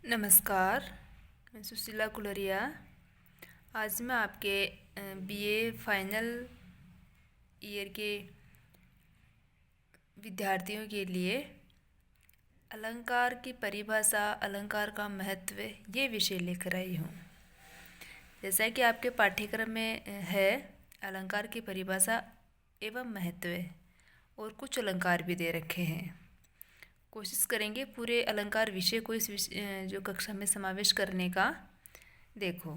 नमस्कार, मैं सुशीला कुलरिया। आज मैं आपके बीए फाइनल ईयर के विद्यार्थियों के लिए अलंकार की परिभाषा, अलंकार का महत्व, ये विषय लेकर आई हूँ। जैसा कि आपके पाठ्यक्रम में है, अलंकार की परिभाषा एवं महत्व और कुछ अलंकार भी दे रखे हैं। कोशिश करेंगे पूरे अलंकार विषय को इस जो कक्षा में समावेश करने का। देखो,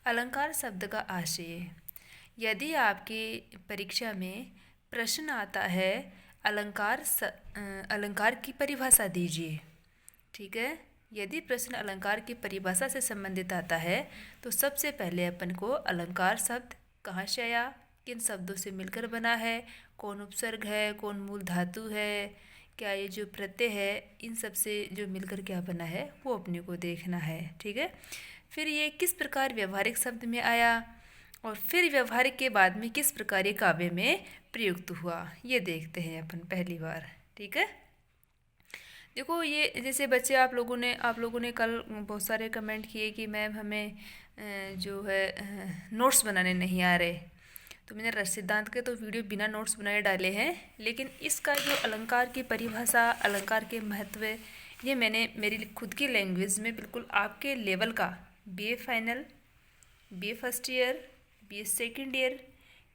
अलंकार शब्द का आशय, यदि आपकी परीक्षा में प्रश्न आता है अलंकार की परिभाषा दीजिए, ठीक है। यदि प्रश्न अलंकार की परिभाषा से संबंधित आता है तो सबसे पहले अपन को अलंकार शब्द कहाँ से आया, किन शब्दों से मिलकर बना है, कौन उपसर्ग है, कौन मूल धातु है, क्या ये जो प्रत्यय है, इन सब से जो मिलकर क्या बना है वो अपने को देखना है, ठीक है। फिर ये किस प्रकार व्यवहारिक शब्द में आया और फिर व्यवहारिक के बाद में किस प्रकार ये काव्य में प्रयुक्त हुआ, ये देखते हैं अपन पहली बार, ठीक है। देखो, ये जैसे बच्चे आप लोगों ने कल बहुत सारे कमेंट किए कि मैम हमें जो है नोट्स बनाने नहीं आ रहे, तो मैंने रस सिद्धांत के तो वीडियो बिना नोट्स बनाए डाले हैं, लेकिन इसका जो अलंकार की परिभाषा, अलंकार के महत्व, ये मैंने मेरी खुद की लैंग्वेज में बिल्कुल आपके लेवल का BA final, BA first year, BA second year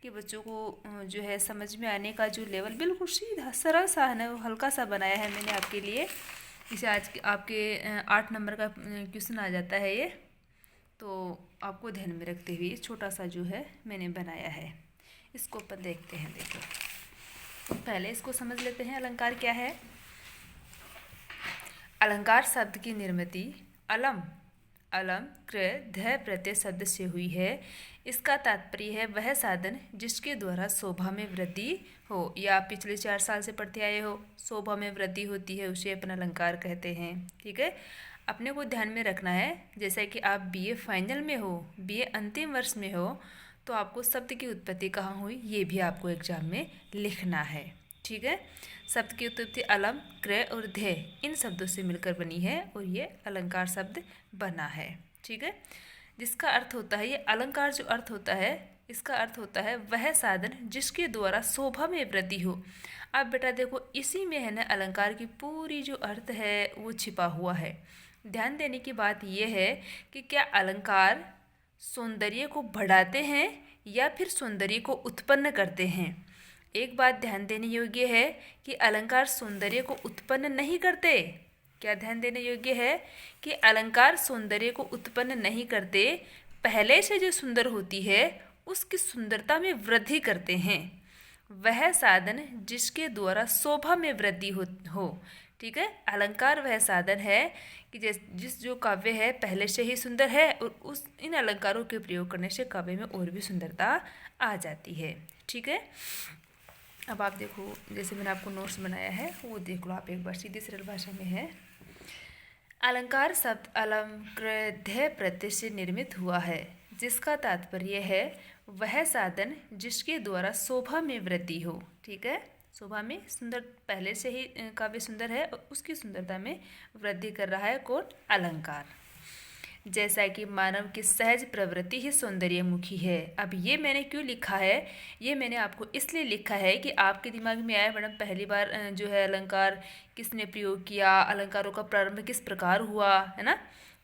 के बच्चों को जो है समझ में आने का जो लेवल बिल्कुल सीधा सरल सा है ना, वो हल्का सा बनाया है मैंने आपके लिए। इसे आज आपके 8 नंबर का क्वेश्चन आ जाता है ये, तो आपको ध्यान में रखते हुए छोटा सा जो है मैंने बनाया है। इसको अपन देखते हैं। देखो, पहले इसको समझ लेते हैं अलंकार क्या है। अलंकार शब्द की निर्मिति अलम कृ ध प्रत्यय शब्द से हुई है। इसका तात्पर्य है वह साधन जिसके द्वारा शोभा में वृद्धि हो, या आप पिछले 4 साल से पढ़ते आए हो, शोभा में वृद्धि होती है उसे अपन अलंकार कहते हैं, ठीक है। अपने को ध्यान में रखना है, जैसा कि आप बीए फाइनल में हो, बीए अंतिम वर्ष में हो, तो आपको शब्द की उत्पत्ति कहाँ हुई ये भी आपको एग्जाम में लिखना है, ठीक है। शब्द की उत्पत्ति अलम, क्रय और ध्ये इन शब्दों से मिलकर बनी है और ये अलंकार शब्द बना है, ठीक है। जिसका अर्थ होता है, ये अलंकार जो अर्थ होता है, इसका अर्थ होता है वह साधन जिसके द्वारा शोभा में वृद्धि हो। अब बेटा देखो, इसी में है ना अलंकार की पूरी जो अर्थ है वो छिपा हुआ है। ध्यान देने की बात यह है कि क्या अलंकार सौंदर्य को बढ़ाते हैं या फिर सौंदर्य को उत्पन्न करते हैं। एक बात ध्यान देने योग्य है कि अलंकार सौंदर्य को उत्पन्न नहीं करते। क्या ध्यान देने योग्य है कि अलंकार सौंदर्य को उत्पन्न नहीं करते, पहले से जो सुंदर होती है उसकी सुंदरता में वृद्धि करते हैं। वह साधन जिसके द्वारा शोभा में वृद्धि हो, ठीक है। अलंकार वह साधन है कि जिस जो काव्य है पहले से ही सुंदर है और उस इन अलंकारों के प्रयोग करने से काव्य में और भी सुंदरता आ जाती है, ठीक है। अब आप देखो, जैसे मैंने आपको नोट्स बनाया है वो देख लो आप एक बार, सीधी सरल भाषा में है। अलंकार शब्द अलम कृ ध प्रत्यय से निर्मित हुआ है, जिसका तात्पर्य है वह साधन जिसके द्वारा शोभा में वृद्धि हो, ठीक है। शोभा में सुंदर, पहले से ही काव्य सुंदर है और उसकी सुंदरता में वृद्धि कर रहा है कौन, अलंकार। जैसा कि मानव की सहज प्रवृत्ति ही सौंदर्यमुखी है। अब ये मैंने क्यों लिखा है, ये मैंने आपको इसलिए लिखा है कि आपके दिमाग में आया मैडम पहली बार जो है अलंकार किसने प्रयोग किया, अलंकारों का प्रारंभ किस प्रकार हुआ, है ना,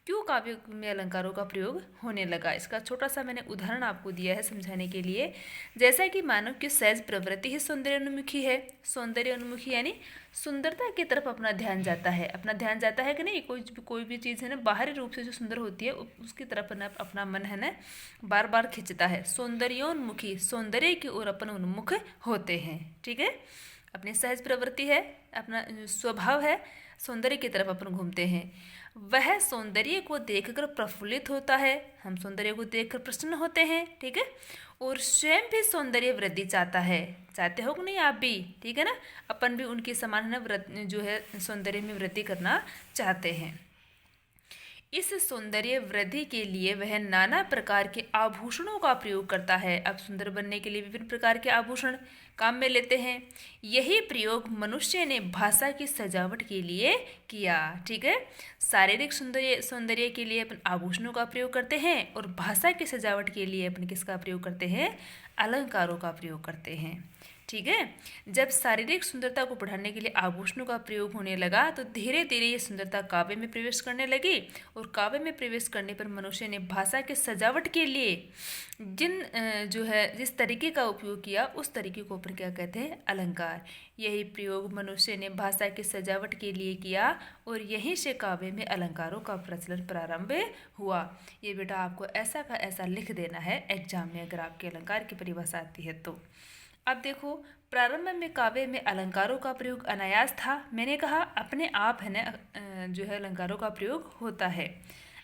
क्यों काव्य में अलंकारों का प्रयोग होने लगा। इसका छोटा सा मैंने उदाहरण आपको दिया है समझाने के लिए। जैसा कि मानव की सहज प्रवृत्ति ही सौंदर्योन्मुखी है। सौंदर्योन्मुखी यानी सुंदरता की तरफ अपना ध्यान जाता है, अपना ध्यान जाता है कि नहीं, कोई भी चीज़ है ना बाहरी रूप से जो सुंदर होती है उसकी तरफ अपना मन है ना बार बार खिंचता है। सौंदर्योन्मुखी, सौंदर्य की ओर अपन उन्मुख होते हैं, ठीक है। अपनी सहज प्रवृत्ति है, अपना स्वभाव है, सौंदर्य की तरफ अपन घूमते हैं। वह सौंदर्य को देखकर प्रफुल्लित होता है, हम सौंदर्य को देखकर प्रसन्न होते हैं, ठीक है। और स्वयं भी सौंदर्य वृद्धि चाहता है, चाहते हो कि नहीं आप भी, ठीक है ना। अपन भी उनकी समान है ना जो है सौंदर्य में वृद्धि करना चाहते हैं। इस सौंदर्य वृद्धि के लिए वह नाना प्रकार के आभूषणों का प्रयोग करता है। अब सुंदर बनने के लिए विभिन्न प्रकार के आभूषण काम में लेते हैं। यही प्रयोग मनुष्य ने भाषा की सजावट के लिए किया। ठीक है, शारीरिक सौंदर्य सौंदर्य के लिए अपन आभूषणों का प्रयोग करते हैं और भाषा की सजावट के लिए अपन किसका प्रयोग करते हैं? अलंकारों का प्रयोग करते हैं। ठीक है, जब शारीरिक सुंदरता को बढ़ाने के लिए आभूषणों का प्रयोग होने लगा तो धीरे धीरे ये सुंदरता काव्य में प्रवेश करने लगी और काव्य में प्रवेश करने पर मनुष्य ने भाषा के सजावट के लिए जिस तरीके का उपयोग किया उस तरीके को अपन क्या कहते हैं? अलंकार। यही प्रयोग मनुष्य ने भाषा की सजावट के लिए किया और यहीं से काव्य में अलंकारों का प्रचलन प्रारंभ हुआ। ये बेटा आपको ऐसा का ऐसा लिख देना है एग्जाम में अगर आपके अलंकार की परिभाषा आती है तो। अब देखो, प्रारंभ में काव्य में अलंकारों का प्रयोग अनायास था। मैंने कहा अपने आप है ना अलंकारों का प्रयोग होता है,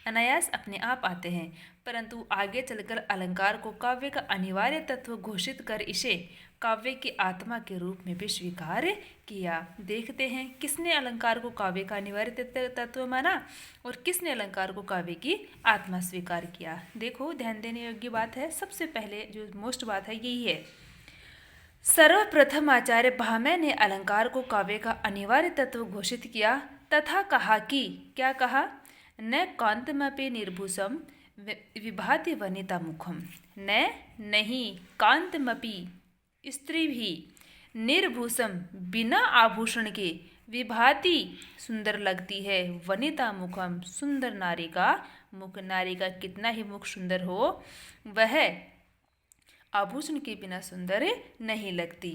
अनायास अपने आप आते हैं, परंतु आगे चलकर अलंकार को काव्य का अनिवार्य तत्व घोषित कर इसे काव्य की आत्मा के रूप में भी स्वीकार किया। देखते हैं किसने अलंकार को काव्य का अनिवार्य तत्व माना और किसने अलंकार को काव्य की आत्मा स्वीकार किया। देखो, ध्यान देने योग्य बात है। सबसे पहले जो मोस्ट बात है यही है, सर्वप्रथम आचार्य भामह ने अलंकार को काव्य का अनिवार्य तत्व घोषित किया तथा कहा कि क्या कहा? न कांतमपि निर्भूषम विभाति वनिता मुखम। न नहीं, कांतमपि स्त्री भी, निर्भूषम बिना आभूषण के, विभाति सुंदर लगती है, वनिता मुखम सुंदर नारी का मुख। नारी का कितना ही मुख सुंदर हो वह आभूषण के बिना सुंदर नहीं लगती।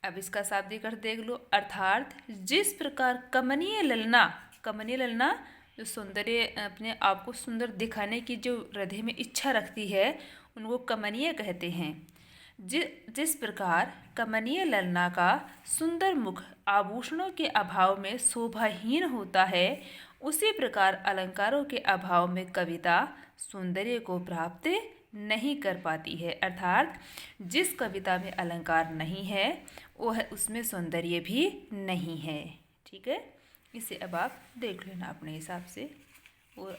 अब इसका शाब्दिक अर्थ देख लो। अर्थात जिस प्रकार कमनीय ललना जो सौंदर्य अपने आप को सुंदर दिखाने की जो हृदय में इच्छा रखती है उनको कमनीय कहते हैं। जिस प्रकार कमनीय ललना का सुंदर मुख आभूषणों के अभाव में शोभाहीन होता है, उसी प्रकार अलंकारों के अभाव में कविता सौंदर्य को प्राप्त नहीं कर पाती है। अर्थात जिस कविता में अलंकार नहीं है वह उसमें सौंदर्य भी नहीं है। ठीक है, इसे अब आप देख लेना अपने हिसाब से और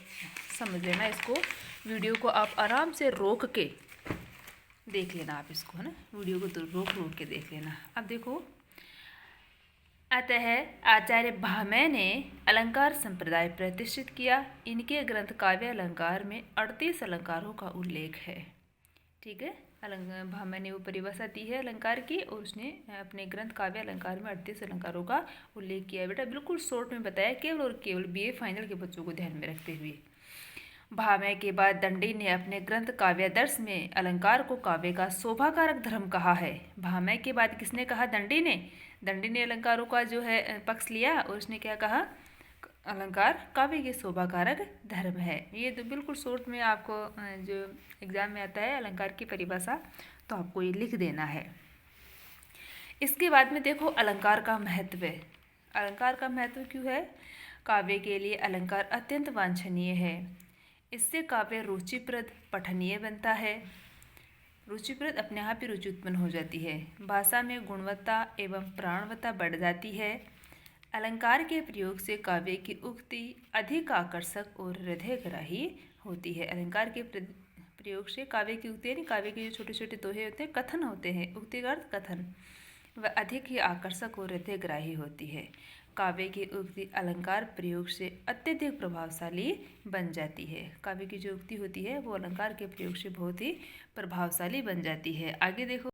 समझ लेना। इसको वीडियो को आप आराम से रोक के देख लेना, आप इसको है ना वीडियो को तो रोक के देख लेना। अब देखो, अतः आचार्य भामह ने अलंकार संप्रदाय प्रतिष्ठित किया। इनके ग्रंथ काव्य अलंकार में 38 अलंकारों का उल्लेख है। ठीक है, भामह ने वो परिभाषा दी है अलंकार की और उसने अपने ग्रंथ काव्य अलंकार में 38 अलंकारों का उल्लेख किया है। बेटा बिल्कुल शॉर्ट में बताया, केवल और केवल बीए फाइनल के बच्चों को ध्यान में रखते हुए। भामह के बाद दंडी ने अपने ग्रंथ काव्यादर्श में अलंकार को काव्य का शोभाकारक धर्म कहा है। भामह के बाद किसने कहा? दंडी ने अलंकारों का जो है पक्ष लिया और उसने क्या कहा? अलंकार काव्य के शोभाकारक धर्म है। ये तो बिल्कुल शॉर्ट में आपको जो एग्जाम में आता है अलंकार की परिभाषा, तो आपको ये लिख देना है। इसके बाद में देखो अलंकार का महत्व। अलंकार का महत्व क्यों है? काव्य के लिए अलंकार अत्यंत वांछनीय है। इससे काव्य रुचिप्रद पठनीय बनता है। रुचिप्रद अपने आप ही रुचि उत्पन्न हो जाती है। भाषा में गुणवत्ता एवं प्राणवत्ता बढ़ जाती है। अलंकार के प्रयोग से काव्य की उक्ति अधिक आकर्षक और हृदयग्राही होती है। अलंकार के प्रयोग से काव्य की उक्ति यानी काव्य के जो छोटे छोटे दोहे होते हैं, कथन होते हैं, उक्ति का अर्थ कथन, वह अधिक ही आकर्षक और हृदयग्राही होती है। काव्य की उक्ति अलंकार प्रयोग से अत्यधिक प्रभावशाली बन जाती है। काव्य की जो उक्ति होती है वो अलंकार के प्रयोग से बहुत ही प्रभावशाली बन जाती है। आगे देखो।